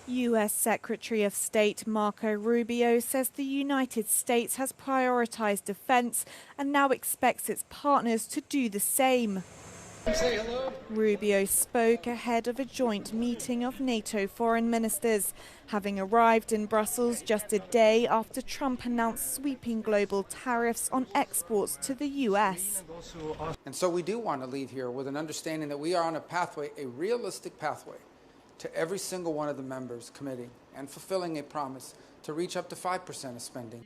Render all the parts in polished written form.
U.S. Secretary of State Marco Rubio says the United States has prioritized defense and now expects its partners to do the same. Rubio spoke ahead of a joint meeting of NATO foreign ministers, having arrived in Brussels just a day after Trump announced sweeping global tariffs on exports to the U.S. And so we do want to leave here with an understanding that we are on a pathway, a realistic pathway, to every single one of the members committing and fulfilling a promise to reach up to 5% of spending.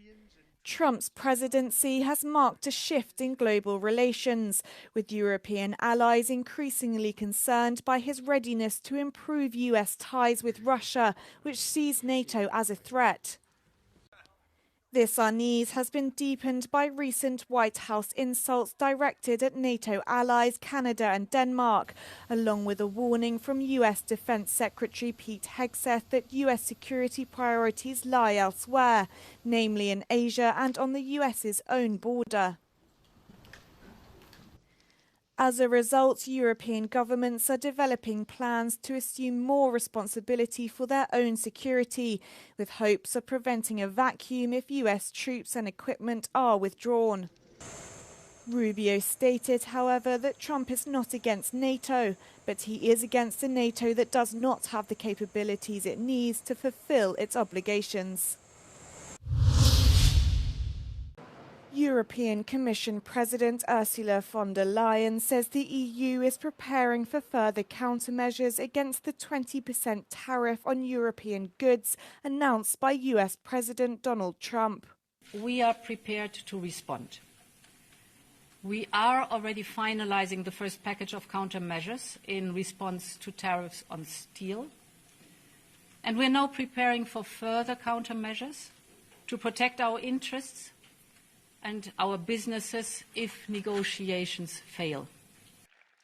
Trump's presidency has marked a shift in global relations, with European allies increasingly concerned by his readiness to improve U.S. ties with Russia, which sees NATO as a threat. This unease has been deepened by recent White House insults directed at NATO allies Canada and Denmark, along with a warning from U.S. Defense Secretary Pete Hegseth that U.S. security priorities lie elsewhere, namely in Asia and on the U.S.'s own border. As a result, European governments are developing plans to assume more responsibility for their own security, with hopes of preventing a vacuum if US troops and equipment are withdrawn. Rubio stated, however, that Trump is not against NATO, but he is against a NATO that does not have the capabilities it needs to fulfill its obligations. European Commission President Ursula von der Leyen says the EU is preparing for further countermeasures against the 20% tariff on European goods announced by US President Donald Trump. We are prepared to respond. We are already finalizing the first package of countermeasures in response to tariffs on steel. And we're now preparing for further countermeasures to protect our interests and our businesses if negotiations fail.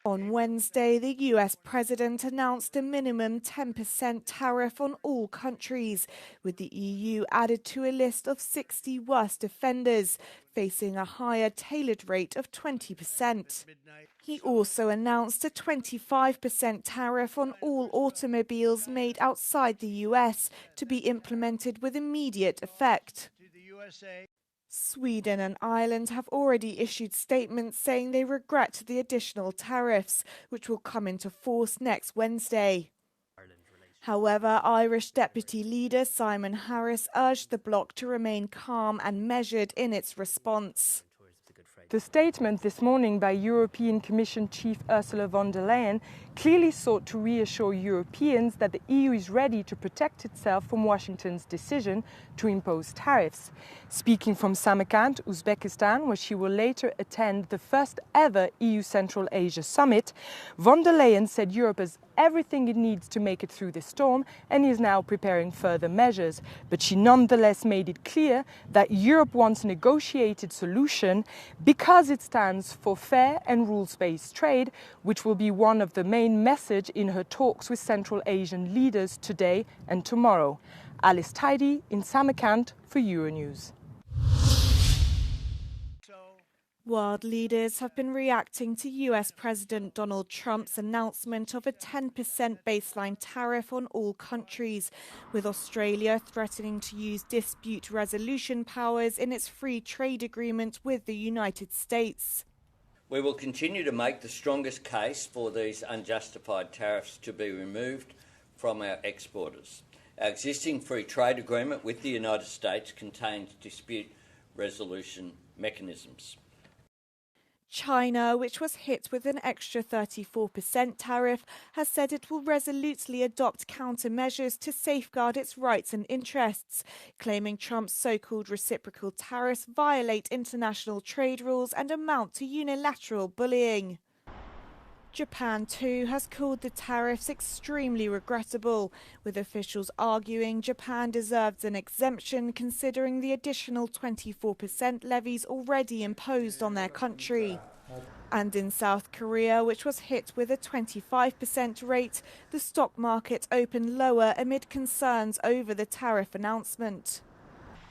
On Wednesday, the US president announced a minimum 10% tariff on all countries, with the EU added to a list of 60 worst offenders, facing a higher tailored rate of 20%. He also announced a 25% tariff on all automobiles made outside the US to be implemented with immediate effect. Sweden and Ireland have already issued statements saying they regret the additional tariffs, which will come into force next Wednesday. However, Irish Deputy Leader Simon Harris urged the bloc to remain calm and measured in its response. The statement this morning by European Commission Chief Ursula von der Leyen clearly sought to reassure Europeans that the EU is ready to protect itself from Washington's decision to impose tariffs. Speaking from Samarkand, Uzbekistan, where she will later attend the first ever EU Central Asia Summit, von der Leyen said Europe has everything it needs to make it through this storm and is now preparing further measures. But she nonetheless made it clear that Europe wants a negotiated solution because it stands for fair and rules-based trade, which will be one of the main messages in her talks with Central Asian leaders today and tomorrow. Alice Tidy in Samarkand for Euronews. World leaders have been reacting to US President Donald Trump's announcement of a 10% baseline tariff on all countries, with Australia threatening to use dispute resolution powers in its free trade agreement with the United States. We will continue to make the strongest case for these unjustified tariffs to be removed from our exporters. Our existing free trade agreement with the United States contains dispute resolution mechanisms. China, which was hit with an extra 34% tariff, has said it will resolutely adopt countermeasures to safeguard its rights and interests, claiming Trump's so-called reciprocal tariffs violate international trade rules and amount to unilateral bullying. Japan, too, has called the tariffs extremely regrettable, with officials arguing Japan deserves an exemption considering the additional 24% levies already imposed on their country. And in South Korea, which was hit with a 25% rate, the stock market opened lower amid concerns over the tariff announcement.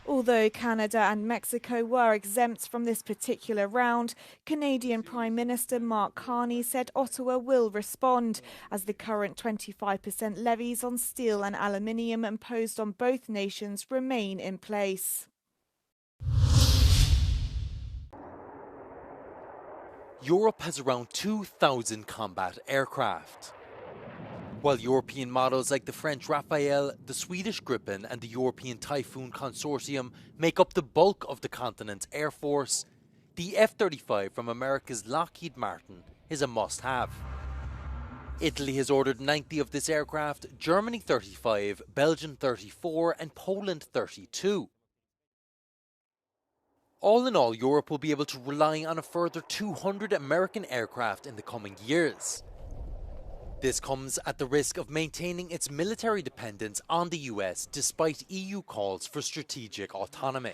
Although Canada and Mexico were exempt from this particular round, Canadian Prime Minister Mark Carney said Ottawa will respond, as the current 25% levies on steel and aluminium imposed on both nations remain in place. Europe has around 2,000 combat aircraft. While European models like the French Rafale, the Swedish Gripen and the European Typhoon Consortium make up the bulk of the continent's air force, the F-35 from America's Lockheed Martin is a must-have. Italy has ordered 90 of this aircraft, Germany 35, Belgium 34 and Poland 32. All in all, Europe will be able to rely on a further 200 American aircraft in the coming years. This comes at the risk of maintaining its military dependence on the US despite EU calls for strategic autonomy.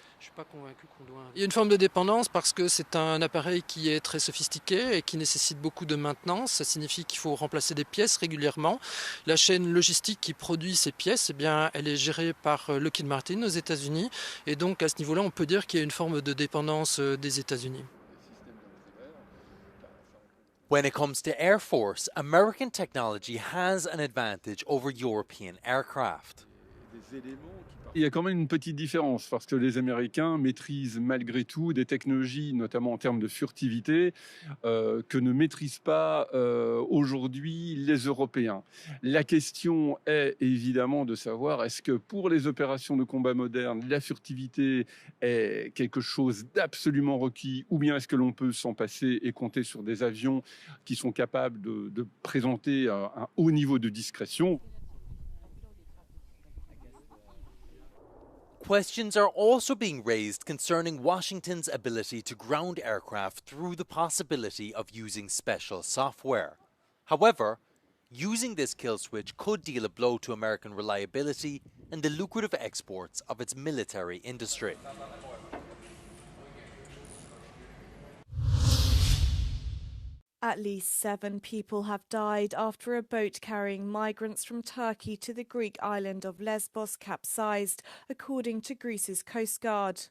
Il y a une forme de dépendance parce que c'est un appareil qui est très sophistiqué et qui nécessite beaucoup de maintenance. Ça signifie qu'il faut remplacer des pièces régulièrement. La chaîne logistique qui produit ces pièces, eh bien, elle est gérée par Lockheed Martin aux États-Unis. Et donc à ce niveau-là, on peut dire qu'il y a une forme de dépendance des États-Unis. When it comes to Air Force, American technology has an advantage over European aircraft. Il y a quand même une petite différence parce que les Américains maîtrisent malgré tout des technologies, notamment en termes de furtivité, que ne maîtrisent pas aujourd'hui les Européens. La question est évidemment de savoir est-ce que pour les opérations de combat modernes, la furtivité est quelque chose d'absolument requis ou bien est-ce que l'on peut s'en passer et compter sur des avions qui sont capables de présenter un haut niveau de discrétion. Questions are also being raised concerning Washington's ability to ground aircraft through the possibility of using special software. However, using this kill switch could deal a blow to American reliability and the lucrative exports of its military industry. At least 7 people have died after a boat carrying migrants from Turkey to the Greek island of Lesbos capsized, according to Greece's Coast Guard.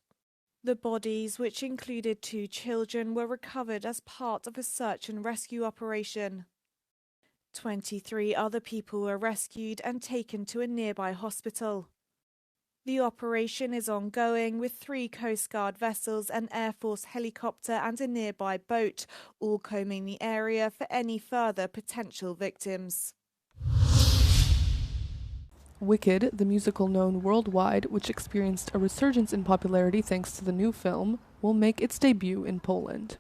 The bodies, which included 2 children, were recovered as part of a search and rescue operation. 23 other people were rescued and taken to a nearby hospital. The operation is ongoing with 3 Coast Guard vessels, an Air Force helicopter and a nearby boat, all combing the area for any further potential victims. Wicked, the musical known worldwide, which experienced a resurgence in popularity thanks to the new film, will make its debut in Poland.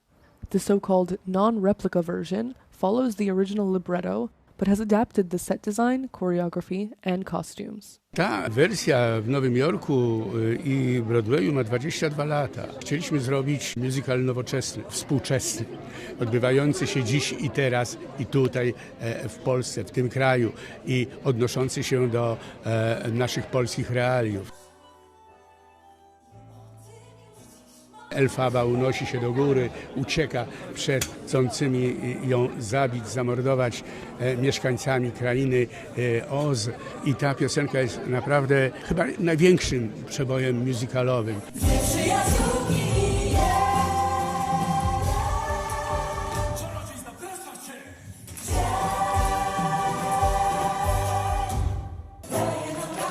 The so-called non-replica version follows the original libretto, but has adapted the set design, choreography and costumes. Ta wersja w Nowym Jorku I Broadwayu ma 22 lata. Chcieliśmy zrobić musical nowoczesny, współczesny, odbywający się dziś I teraz, I tutaj w Polsce, w tym kraju I odnoszący się do naszych polskich realiów. Elfaba unosi się do góry, ucieka przed chcącymi ją zabić, zamordować mieszkańcami krainy Oz. I ta piosenka jest naprawdę chyba największym przebojem musicalowym.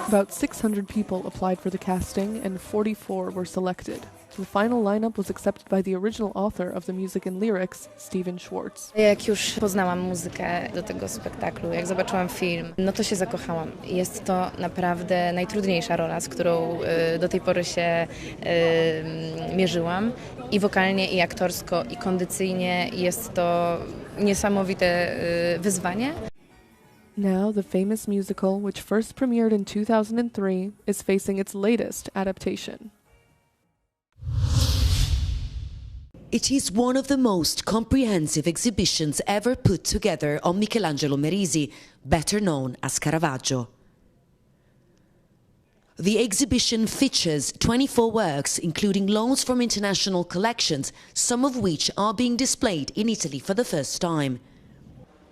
About 600 people applied for the casting and 44 were selected. The final lineup was accepted by the original author of the music and lyrics, Stephen Schwartz. Jak już poznałam muzykę do tego spektaklu, jak zobaczyłam film, no to się zakochałam. Jest to naprawdę najtrudniejsza rola, z którą do tej pory się mierzyłam. I wokalnie, I aktorsko, I kondycyjnie jest to niesamowite wyzwanie. Now, the famous musical, which first premiered in 2003, is facing its latest adaptation. It is one of the most comprehensive exhibitions ever put together on Michelangelo Merisi, better known as Caravaggio. The exhibition features 24 works, including loans from international collections, some of which are being displayed in Italy for the first time.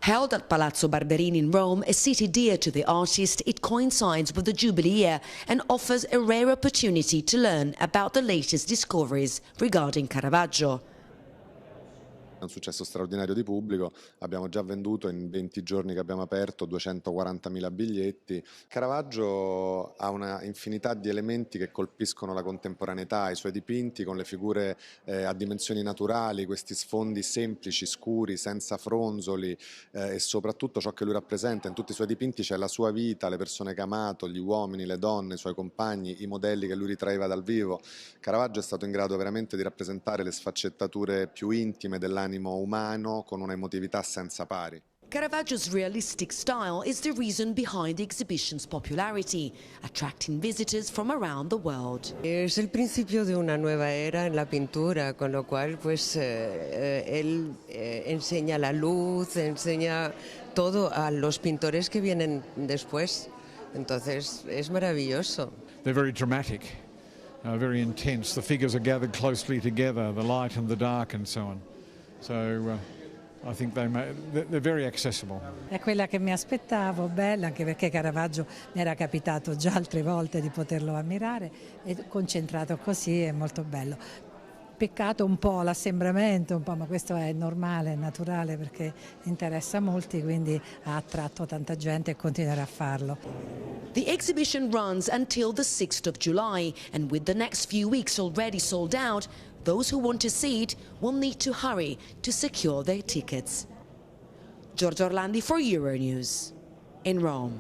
Held at Palazzo Barberini in Rome, a city dear to the artist, it coincides with the Jubilee year and offers a rare opportunity to learn about the latest discoveries regarding Caravaggio. È un successo straordinario di pubblico, abbiamo già venduto in 20 giorni che abbiamo aperto 240.000 biglietti. Caravaggio ha una infinità di elementi che colpiscono la contemporaneità, i suoi dipinti con le figure a dimensioni naturali, questi sfondi semplici, scuri, senza fronzoli e soprattutto ciò che lui rappresenta. In tutti i suoi dipinti c'è la sua vita, le persone che ha amato, gli uomini, le donne, i suoi compagni, i modelli che lui ritraeva dal vivo. Caravaggio è stato in grado veramente di rappresentare le sfaccettature più intime dell'animo umano con una emotività senza pari. Caravaggio's realistic style is the reason behind the exhibition's popularity, attracting visitors from around the world. Es el principio de una nueva era en la pintura, con lo cual pues él enseña la luz, enseña todo a los pintores que vienen después. Entonces es maravilloso. They're very dramatic, very intense. The figures are gathered closely together, the light and the dark and so on. So I think they're very accessible. È quella che mi aspettavo, bella, anche perché Caravaggio mi era capitato già altre volte di poterlo ammirare, e concentrato così è molto bello. Peccato un po' l'assembramento, un po', ma questo è normale, è naturale perché interessa a molti, quindi ha attratto tanta gente e continuerà a farlo. The exhibition runs until the 6th of July, and with the next few weeks already sold out, those who want to see it will need to hurry to secure their tickets. Giorgio Orlandi for Euronews in Rome.